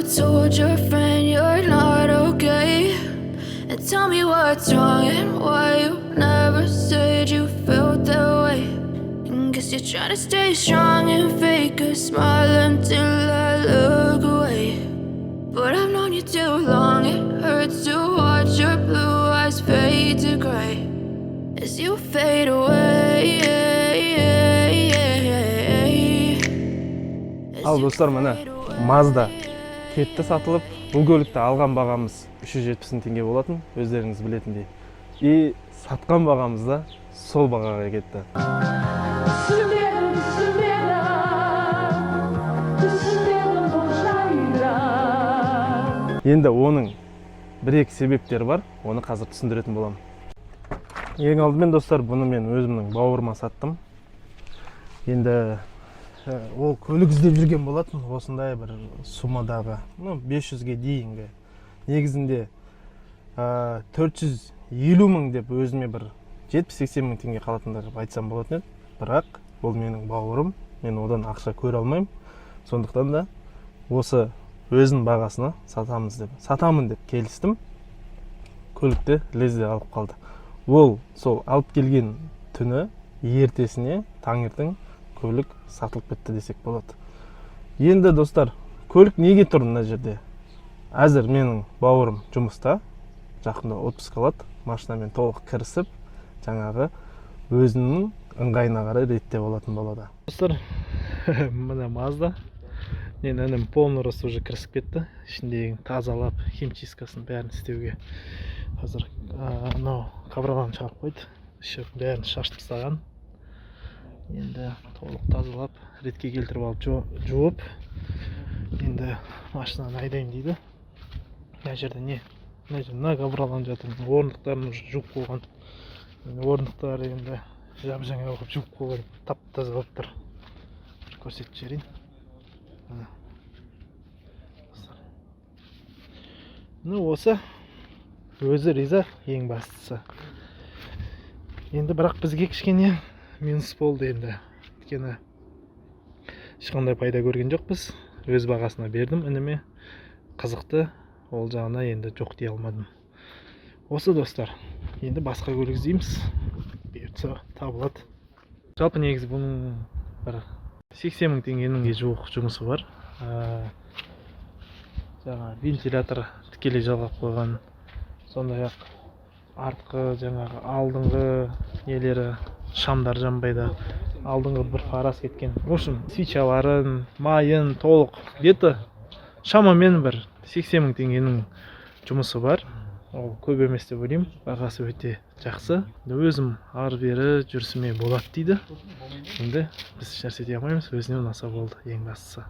told your friend you're not okay? And tell me what's wrong and why you never said you felt that way. And guess you're trying to stay strong and fake a smile until I look away. But I've known you too long, it hurts to watch your blue eyes fade to gray as you fade away. Ал достар, міне Mazda кетті сатылып. Бұл көлікті алған бағамыз 370 теңге болатын, өздеріңіз білетіндей. И сатқан бағамыз да сол бағаға кетті. Енді оның бір-екі себептері бар, оны қазір түсіндіретін боламын. Ең алдымен достар, бұны мен өзімнің бауырыма саттым. Енді ол көлік іздеп жүрген болатын, осындай бір суммадағы, 500-ге дейінгі. Негізінде 450 мың деп өзіме бір 70-80 мың теңге қалатындығы айтсам болатын еді. Бірақ ол менің бауырым, мен одан ақша көре алмаймын. Сондықтан да осы өзінің бағасына сатамын деп келістім. Көлікті лезде алып қалды. Ол сол алып келген түні ертесіне таңертең көлік сатылып кетті десек болады. Енді достар, көлік неге тұр мына жерде? Әзір менің бауырым жұмыста, жақында отпуск алады, машинамен толық кірісіп, жаңағы өзінің ыңғайына қарай реттеп алатын болады. Достар, мына Mazda. Мен інім полный рост уже кірісіп кетті. Ішіндегі тазалап, химчисткасын бәрін істеуге. Қазір қабырғаны шығарып қойды. Іші бәрін шашып тастаған. Енді толық тазалап, ретке келтіріп алып жуып, енді машинаны айдайын дейді. Мына жерде не? Мына қабырғаланып жатыр. Орындықтарын уже жуып қойған. Орындықтары енді жап-жаңа қылып жуып қойған, тап-таза болып тұр. Көрсетіп жіберейін. Осы өзі риза, ең бастысы. Енді бірақ бізге кішкене минус болды енді. Өйткені ешқандай пайда көрген жоқпыз. Өз бағасына бердім ініме. Қызықты, ол жағына енді жоқ дей алмадым. Осы достар, енді басқа көлік іздейміз. Бұйыртса табылады. Жалпы негізі бұның бір 80 мың теңгенің жуық жұмысы бар. Жаңа вентилятор тікелей жалғап қойған. Сондай-ақ артқы жаңағы алдыңғы нелері, шамдар жанбайды. Алдыңғы бір фараз кеткен. В общем, свечаларын, майын толық беті шамамен бір 80 мың теңгенің жұмысы бар. Ол көп емес деп ойлаймын. Бағасы өте жақсы. Өзім ары-бері жүрсіме болады дейді. Енді біз ешнәрсе дей алмаймыз, өзіне ұнаса болды, ең бастысы.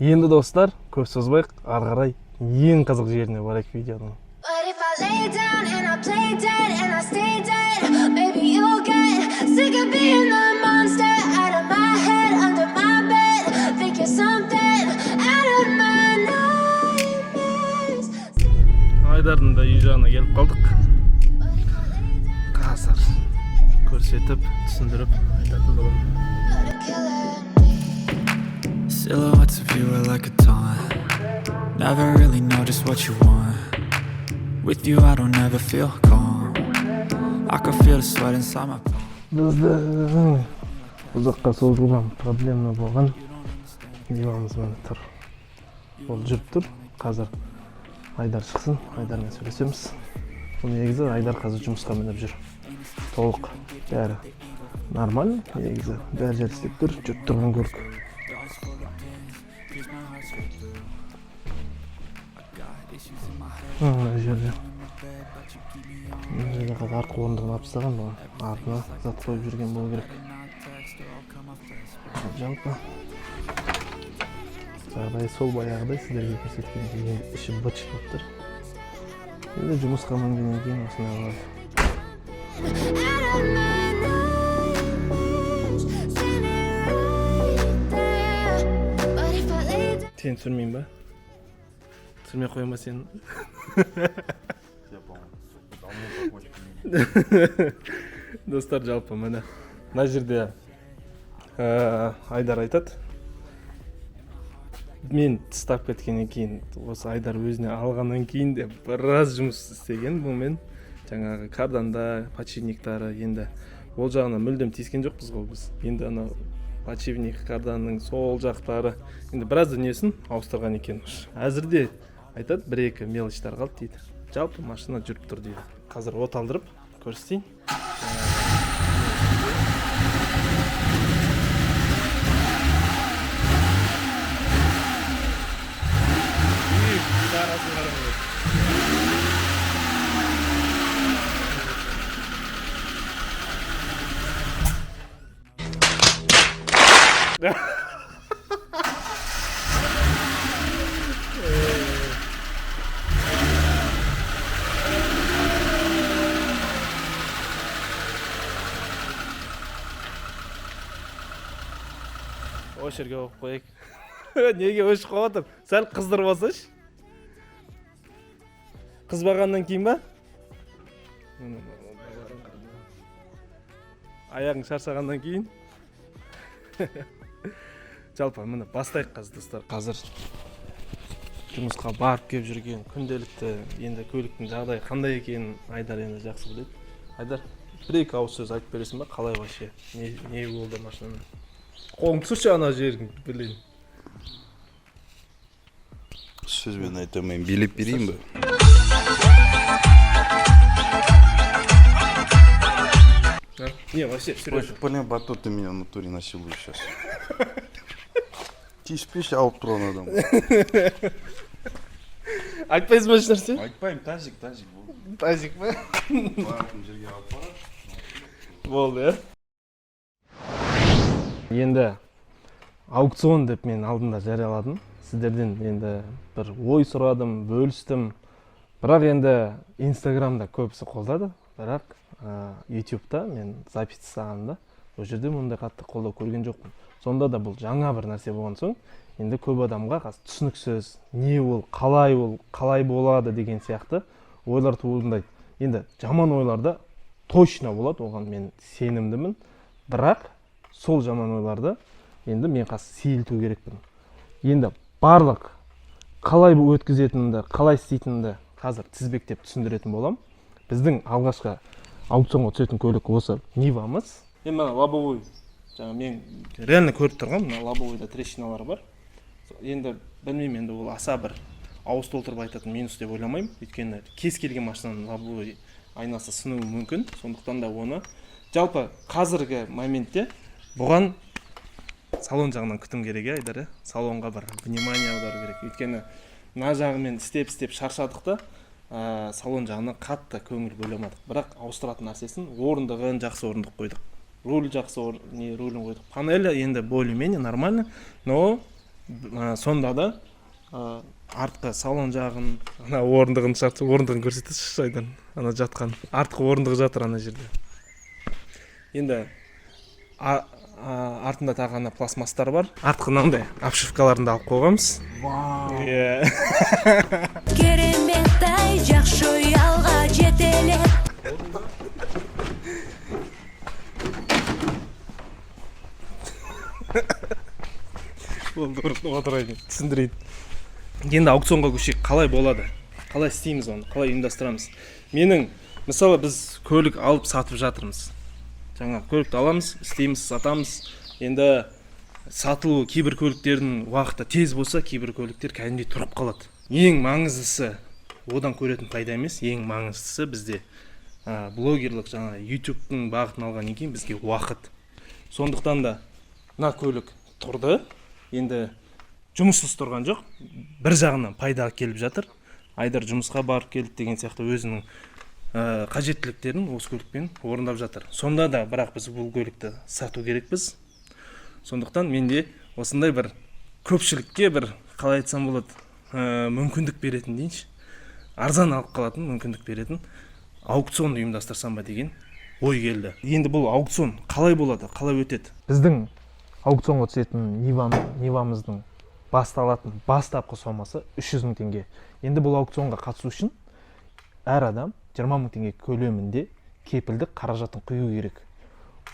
Енді достар, көп созбайық, ары қарай ең қызық жеріне барайық видеоның. Айдардың да үй жағына келіп қалдық. Қазір көрсетіп, түсіндіріп айтатын боламын. Silhouettes of you are like a taunt. Never really know just what you want. With you I don't ever feel calm. I can feel the sweat inside my palm. Біздің ұзаққа созылған проблема болған. Диванымыз мені тұр. Ол жүріп тұр. Қазір Айдар шықсын, Айдармен сөйлесеміз. Бұл негізі Айдар қазір жұмысқа мініп жүр. Толық бәрі нормально, негізі бәрі жер істеп тұр, жүріп тұрған көлік. Мына жерде қазір артқы орындығын алып тастаған, артына зат қойып жүрген болу керек. Жалпы жағдай сол баяғыдай сіздерге көрсеткендей іші быт-шыт болып тұр. Енді жұмысқа мінгеннен кейін осындай болады. Сен түсірмейін ба? Түсірмей қояма сен. Достар, жалпы міне мына жерде Айдар айтады. мен тастап кеткеннен кейін осы Айдар өзіне алғаннан кейін де біраз жұмыс істеген бұнымен. Жаңағы карданда, подшипниктары, енді ол жағына мүлдем тиіскен жоқпыз ғой біз. Енді анау подшипник, карданның сол жақтары, енді біраз дүниесін ауыстырған екен. Әзірде айтады, бір-екі мелочтар қалды дейді. Жалпы машина жүріп тұр дейді. Қазір от алдырып көрсетейін. О жерге қойып қояйық. Неге өшіп қалып отыр? Сәл қыздырып алсайшы. Қызбағаннан кейін ба? Аяғың шаршағаннан кейін. Жалпы міне бастайық қазір достар. Қазір жұмысқа барып келіп жүрген күнделікті енді көліктің жағдайы қандай екенін Айдар енді жақсы біледі. Айдар, бір-екі ауыз сөз айтып бересің ба? Қалай вообще? Не болды машинамен? Қолың түсірші ана жерін білейін. Сөзбен айта алмаймын, билеп берейін ба? Не, вообще, Сережа. Блин, батут ты меня в натуре насилуешь сейчас. Тиіспеші алып тұрған адам. Айтпайсың ба ешнәрсе? Айтпаймын, тазик болды. Тазик па? Баратын жерге алып барады. Болды, Енді аукцион деп мен алдында жарияладым. Сіздерден енді бір ой сұрадым, бөлістім. Бірақ енді Инстаграмда көбісі қолдады. Бірақ YouTube'да мен запись жасағанымда ол жерде мұндай қатты қолдау көрген жоқпын. Сонда да бұл жаңа бір нәрсе болған соң, енді көп адамға түсініксіз, не ол, қалай болады деген сияқты ойлар туындайды. Енді жаман ойларда точно болады, оған мен сенімдімін. Бірақ сол жаман ойларды енді мен сейілту керекпін. Енді барлық қалай өткізетінімді, қалай істейтінімді қазір тізбектеп түсіндіретін болам. Біздің алғашқы аукционға түсетін көлік осы Нивамыз. Енді мына лобовой, мен реально көріп тұрғам, мына лобовойда трещиналар бар. Енді білмеймін, енді ол аса бір ауыз толтырып айтатын минус деп ойламаймын. Өйткені кез келген машинаның лобовой айнасы сынуы мүмкін. Сондықтан да оны жалпы қазіргі моментте бұған салон жағынан күтім керек, Айдар. Салонға бір внимание аудару керек. Өйткені мына жағымен істеп шаршадық та, салон жағынан қатты көңіл бөлемедік. Бірақ ауыстыратын нәрсесін орындығын жақсы орындық қойдық. Руль жақсы рулін қойдық. Панелі енді более-менее нормально, но сонда да артқы салон жағын, орындығын көрсетесіз Айдар. Ана жатқан артқы орындығы жатыр ана жерде. Енді артында тағы пластмастар бар. Артқы мынандай обшивкаларында алып қойғанбыз. Кереметтай жақсы ұялға жетелеп. Болды, отырайын, түсіндірейін. Енді аукционға көшейік, қалай болады? Қалай істейміз оны? Қалай ұйымдастырамыз? Менің, мысалы біз көлік алып сатып жатырмыз. Жаңа көлікті аламыз, істейміз, сатамыз. Енді сатылу кейбір көліктердің уақыты тез болса, кейбір көліктер кәдімгідей тұрып қалады. Ең маңыздысы одан көретін пайда емес, ең маңыздысы бізде блогерлік жаңа YouTube-тың бағытын алғаннан кейін бізге уақыт. Сондықтан да мына көлік тұрды. Енді жұмыссыз тұрған жоқ. Бір жағынан пайда келіп жатыр. Айдар жұмысқа барып келді деген сияқты өзінің қажеттіліктерін осы көлікпен орындап жатыр. Сонда да бірақ біз бұл көлікті сату керекпіз. Сондықтан менде осындай бір көпшілікке бір қалай айтсам болады, мүмкіндік беретін дейінші, арзан алып қалатын мүмкіндік беретін аукцион ұйымдастырсам ба деген ой келді. Енді бұл аукцион қалай болады, қалай өтеді? Біздің аукционға түсетін Нивамыздың басталатын бастапқы сомасы 300 000 теңге. Енді бұл аукционға қатысу үшін әр адам 20 000 теңге көлемінде кепілдік қаражатын құю керек.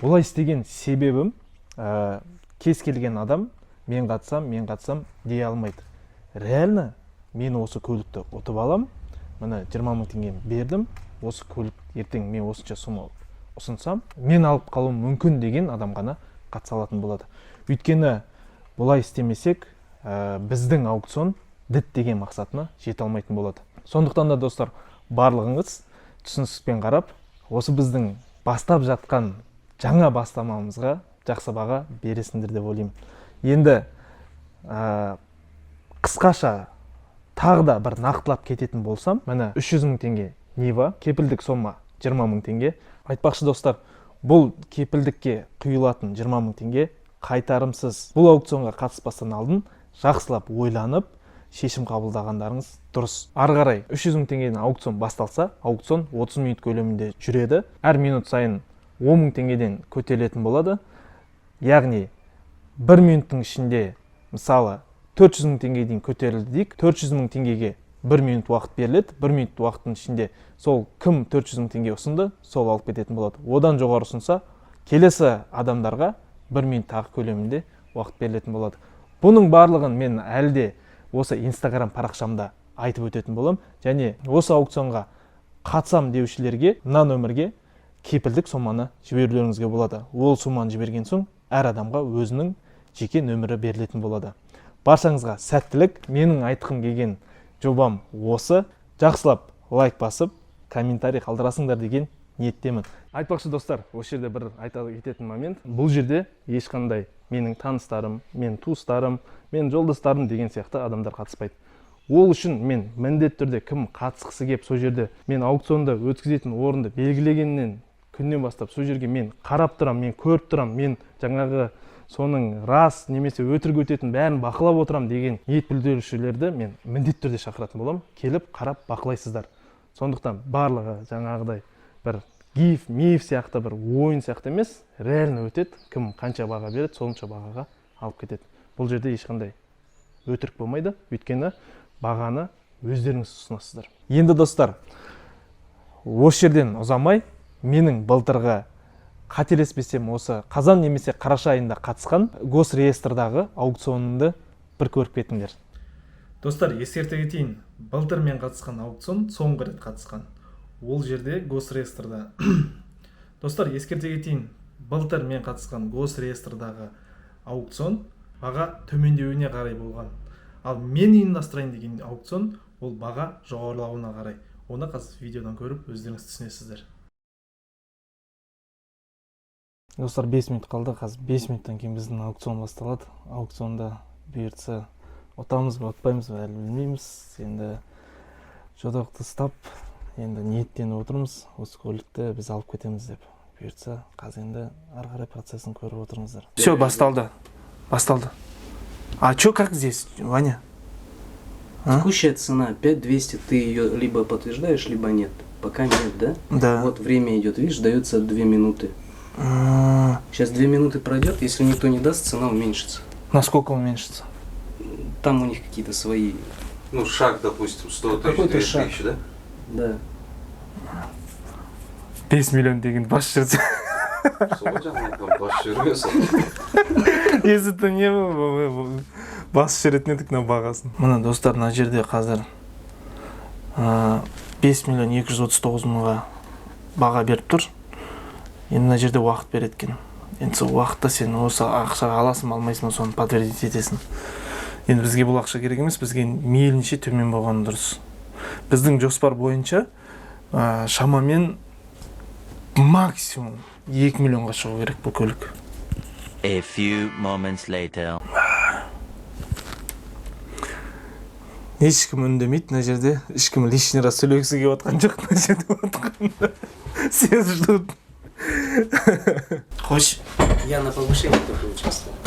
Олай істеген себебім, кез келген адам мен қатысам дей алмайды. Реально мен осы көлікті ұтып алам, міне 20 000 теңгені бердім, осы көлік ертең мен осынша сумма ұсынсам, мен алып қалуым мүмкін деген адам ғана қатыса алатын болады. Өйткені бұлай істемесек, біздің аукцион діттеген мақсатына жете алмайтын болады. Сондықтан да достар, барлығыңыз түсіністікпен қарап, осы біздің бастап жатқан жаңа бастамамызға жақсы баға бересіңдер деп ойлаймын. Енді қысқаша тағы да бір нақтылап кететін болсам, міне 300 000 теңге Нива, кепілдік сомма 20 000 теңге. Айтпақшы достар, бұл кепілдікке құйылатын 20 000 теңге қайтарымсыз. Бұл аукционға қатыспастан алдын жақсылап ойланып, шешім қабылдағандарыңыз дұрыс. Ары қарай 300 000 теңгеден аукцион басталса, аукцион 30 минут көлемінде жүреді. Әр минут сайын 10 000 теңгеден көтерілетін болады. Яғни 1 минуттың ішінде, мысалы 400 000 теңгеге дейін көтерілді дейік, 400 000 теңгеге 1 минут уақыт беріледі. 1 минут уақыттың ішінде сол кім 400 000 теңге ұсынды, сол алып кететін болады. Одан жоғары ұсынса, келесі адамдарға 1 минут тағы көлемінде уақыт берілетін болады. Бұның барлығын мен әлде осы Instagram парақшамда айтып өтетін болам. Және осы аукционға қатысам деушілерге мына нөмірге кепілдік соманы жіберулеріңізге болады. Ол соманы жіберген соң әр адамға өзінің жеке нөмірі берілетін болады. Баршаңызға сәттілік. Менің айтқым келген жобам осы. Жақсылап лайк басып, комментарий қалдырасыңдар деген ниеттемін. Айтпақшы достар, осы жерде бір айта кететін момент. Бұл жерде ешқандай менің таныстарым, мен туыстарым, мен жолдастарым деген сияқты адамдар қатыспайды. Ол үшін мен міндетті түрде кім қатысқысы кеп, сол жерде мен аукционда өткізетін орынды белгілегеннен күннен бастап сол жерге мен қарап тұрам, мен көріп тұрам, мен жаңағы соның рас немесе өтірік өтетін бәрін бақылап отырам деген ниет білдірушілерді мен міндетті түрде шақыратын болам. Келіп қарап бақылайсыздар. Сондықтан барлығы жаңағыдай бір гиф, миф сияқты бір ойын сияқты емес, реально өтеді. Кім қанша баға береді, сонша бағаға алып кетеді. Бұл жерде ешқандай өтірік болмайды, өйткені бағаны өздеріңіз ұсынасыздар. Енді достар, осы жерден ұзамай, менің былтырғы қателеспесем осы қазан немесе қараша айында қатысқан Госреестрдағы аукционымды бір көріп кетіңдер. Достар, ескерте кетейін, былтыр мен қатысқан аукцион соңғы рет қатысқан. Ол жерде Госреестрда. Достар, ескерте кетейін, былтыр мен қатысқан Госреестрдағы аукцион баға төмендеуіне қарай болған. Ал мен ұйымдастырайын деген аукцион ол баға жоғарылауына қарай. Оны қазір видеодан көріп өздеріңіз түсінесіздер. Достар, 5 минут қалды. Қазір 5 минуттан кейін біздің аукцион басталады. Аукционда бұйыртса ұтамыз ба, ұтпаймыз ба әлі білмейміз. Енді жодоқты ұстап, енді ниеттеніп отырмыз. Осы көлікті біз алып кетеміз деп. Бұйыртса қазір енді ары қарай процесін көріп отырыңыздар. Все, басталды. Басталды. А что, как здесь, Ваня? Текущая цена 5200, ты ее либо подтверждаешь, либо нет. Пока нет, да? Да. Вот время идет, видишь, дается 2 минуты. Сейчас 2 минуты пройдет, если никто не даст, цена уменьшится. Насколько уменьшится? Там у них какие-то свои... Ну, шаг, допустим, 100 тысяч, Какой-то 2 шаг. тысячи, да? Да. 5 миллион деген бас жүрді. Сол жағынан бас жүрмесін. Езіті не бас жүретін едік мына бағасын. Мына достар, мына жерде қазір 5 миллион 239 мыңға баға беріп тұр. Енді мына жерде уақыт береді екен. Енді сол уақытта сен осы ақшаға аласың, алмайсың, соны подтвердить етесің. Енді бізге бұл ақша керек емес, бізге мейлінше төмен болғаны дұрыс. Біздің жоспар бойынша шамамен максимум 2 миллионға шығу керек бұл көлік. A few moments later. Ешкім үндемейді мына жерде. Ешкім лишний раз сөйлегісі келіп отқан жоқ мына жерде отырғанда. Сен ждут. Хочешь? Я на повышении только участвовал.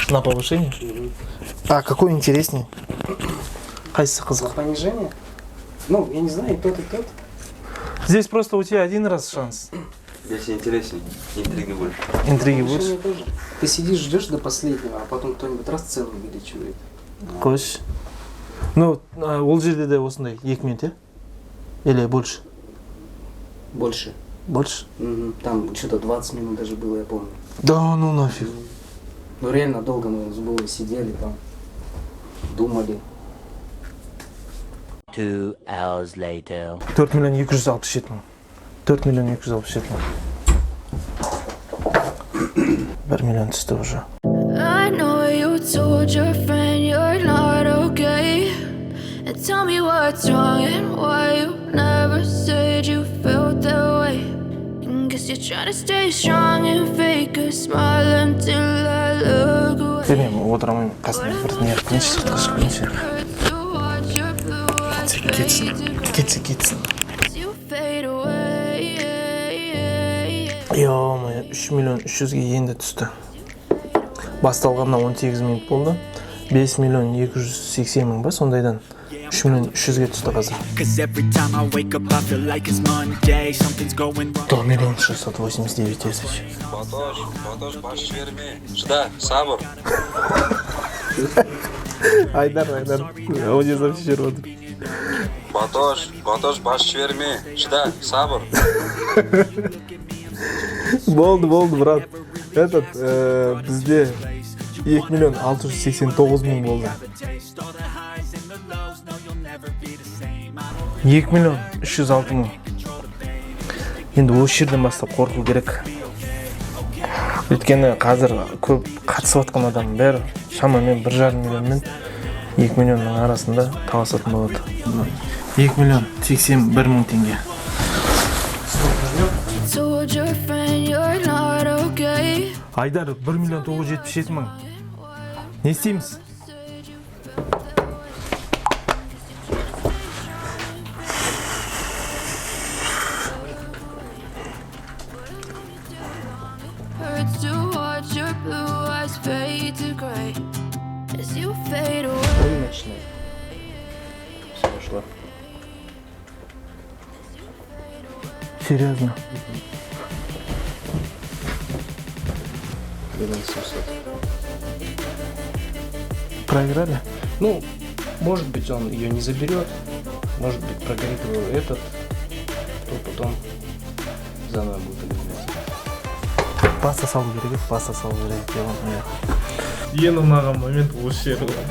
На повышение? А какой интереснее? Қайсысы За қызық? понижение? Ну, я не знаю, и тот, и тот. Здесь просто у тебя один раз шанс. Здесь интереснее, интриги больше. Интриги Повышение больше. тоже. Ты сидишь, ждешь до последнего, а потом кто-нибудь раз цену увеличивает. Қойшы. Ну, ол жерде де осындай 2 минут, е? Или больше? Больше. Больше? Там что-то 20 минут даже было, я помню. Да ну нафиг. Ну реально долго мы с Булой сидели там, думали. 2 hours later. 4 миллион 267 мың. 4 миллион 267 мың. 1 миллион түсті уже. I know you told your friend you're not okay. And tell me what's wrong and why you never said you felt that way. And guess you're trying to stay strong and fake a smile until I look away. Демеймін, отырамын, қасына бір не қылыншы, қышып көрінше. Hurts to watch your blue eyes fade to gray Кетсін. as you fade away. Йо-моё, 3 миллион 300-ге енді түсті. Басталғаннан 18 минут болды. 5 миллион 280 мың ба, сондайдан 3 миллион 300-ге түсті қазір. 4 миллион 689 тысяч. Батош, баш верме. Жда, сабыр. Айдар, аудио запись жүріп отыр. Батош, баш верме. Жда, сабыр. Болды, брат. Этот, бізде 2 миллион 689 мың болды. 2 миллион 306 мың. Енді осы жерден бастап қорқу керек. Өйткені қазір көп қатысып жатқан адам бәрі шамамен 1,5 миллионмен 2 миллионның арасында таласатын болады. 2 миллион 81 мың теңге. Told your friend you're not okay. Айдар 1 миллион 977 мың. Не істейміз? Hurts to watch your blue eyes fade to gray as you fade away. Начинай. Все пошло. Серьезно? 1700. Проиграли? Ну, может быть, он ее не заберет, может быть, прогорит его этот, то потом заново будет играть. Паста салу керек еді, паста салу керек деп. Ең ұнаған момент осы жері болды.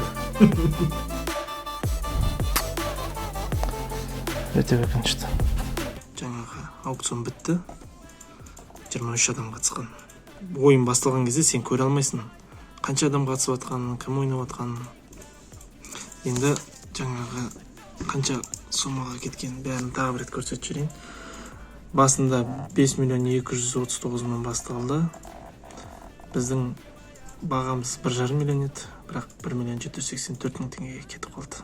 Өте өкінішті. Жаңағы аукцион бітті. 23 адам қатысқан. Ойын басталған кезде сен көре алмайсың. Қанша адам қатысып жатқанын, кім ойнап жатқанын. Енді жаңағы қанша сомаға кеткен бәрін тағы бір рет көрсетіп жіберейін. Басында 5 миллион 239 мың басталды. Біздің бағамыз 1,5 миллион еді, бірақ 1 миллион 784 мың теңгеге кетіп қалды.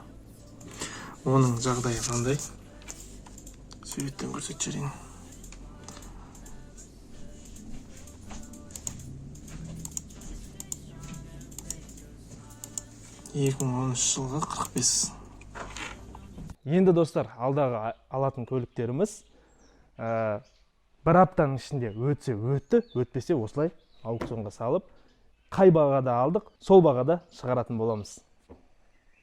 Оның жағдайы қандай? Суреттен көрсетіп жіберейін. жылға 45. Енді достар, алдағы алатын көліктеріміз бір аптаның ішінде өтсе өтті, өтпесе осылай аукционға салып, қай бағада алдық, сол бағада шығаратын боламыз.